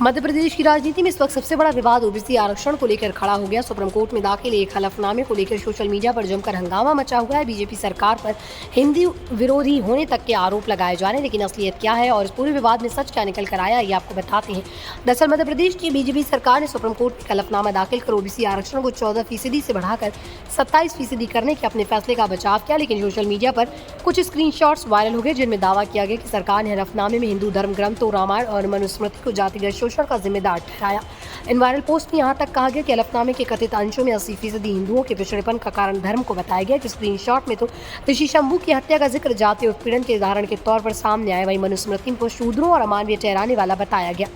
मध्य प्रदेश की राजनीति में इस वक्त सबसे बड़ा विवाद ओबीसी आरक्षण को लेकर खड़ा हो गया। सुप्रीम कोर्ट में दाखिल एक हलफनामे को लेकर सोशल मीडिया पर जमकर हंगामा मचा हुआ है। बीजेपी सरकार पर हिंदू विरोधी होने तक के आरोप लगाए जा रहे हैं, लेकिन असलियत क्या है और इस पूरे विवाद में सच क्या निकल कर आया, ये आपको बताते हैं। दरअसल मध्य प्रदेश की बीजेपी सरकार ने सुप्रीम कोर्ट में हलफनामा दाखिल कर ओबीसी आरक्षण को 14% से बढ़ाकर 27% करने के अपने फैसले का बचाव किया, लेकिन सोशल मीडिया पर कुछ स्क्रीनशॉट्स वायरल हो गए जिनमें दावा किया गया कि सरकार ने हलफनामे में हिंदू धर्म ग्रंथों, रामायण और मनुस्मृति को जातिगत शोषण का जिम्मेदार ठहराया। इन वायरल पोस्ट में यहाँ तक कहा गया कि हलफनामे के कथित अंशों में 80% हिंदुओं के पिछड़ेपन का कारण धर्म को बताया गया। स्क्रीनशॉट में तो ऋषि शंभू की हत्या का जिक्र जातीय उत्पीड़न के उदाहरण के तौर पर सामने आया, वहीं मनुस्मृति को शूद्रों और अमानवीय ठहराने वाला बताया गया।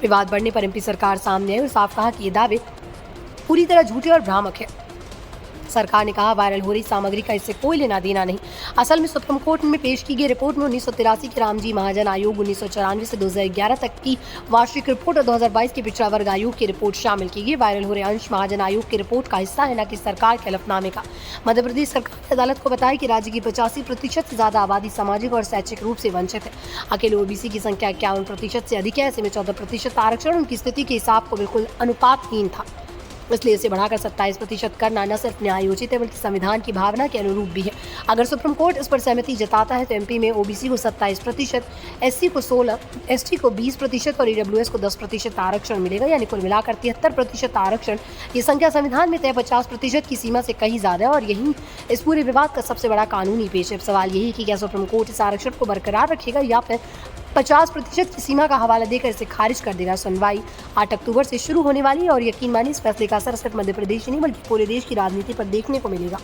विवाद बढ़ने पर एमपी सरकार सामने आई और साफ कहा कि ये दावे पूरी तरह झूठे और भ्रामक है। सरकार ने कहा, वायरल हो रही सामग्री का इससे कोई लेना देना नहीं। असल में सुप्रीम कोर्ट में पेश की गई रिपोर्ट में 1983 के रामजी महाजन आयोग, 1994 से 2011 तक की वार्षिक रिपोर्ट और 2022 के पिछड़ा वर्ग आयोग की रिपोर्ट शामिल की गई। वायरल हो रहे अंश महाजन आयोग की रिपोर्ट का हिस्सा है, न कि सरकार के हलफनामे का। मध्य प्रदेश सरकार ने अदालत को बताया कि राज्य की 85% से ज्यादा आबादी सामाजिक और शैक्षिक रूप से वंचित है। अकेले ओबीसी की संख्या 51% से अधिक है। ऐसे में 14% आरक्षण उनकी स्थिति के हिसाब को बिल्कुल अनुपातहीन था, इसलिए इसे बढ़ाकर 27% करना न सिर्फ न्यायोचित है बल्कि संविधान की भावना के अनुरूप भी है। अगर सुप्रीम कोर्ट इस पर सहमति जताता है तो एमपी में ओबीसी को 27%, एससी को 16%, एसटी को 20% और ईडब्ल्यूएस को 10% आरक्षण मिलेगा, यानी कुल मिलाकर 73% आरक्षण। ये संख्या संविधान में तय 50% की सीमा से कहीं ज्यादा है और यही इस पूरे विवाद का सबसे बड़ा कानूनी पेश है। सवाल यही है कि क्या सुप्रीम कोर्ट इस आरक्षण को बरकरार रखेगा या फिर 50% की सीमा का हवाला देकर इसे खारिज कर देगा। सुनवाई 8 अक्टूबर से शुरू होने वाली है और यकीन मानिए इस फैसले का असर सिर्फ मध्य प्रदेश ही नहीं बल्कि पूरे देश की राजनीति पर देखने को मिलेगा।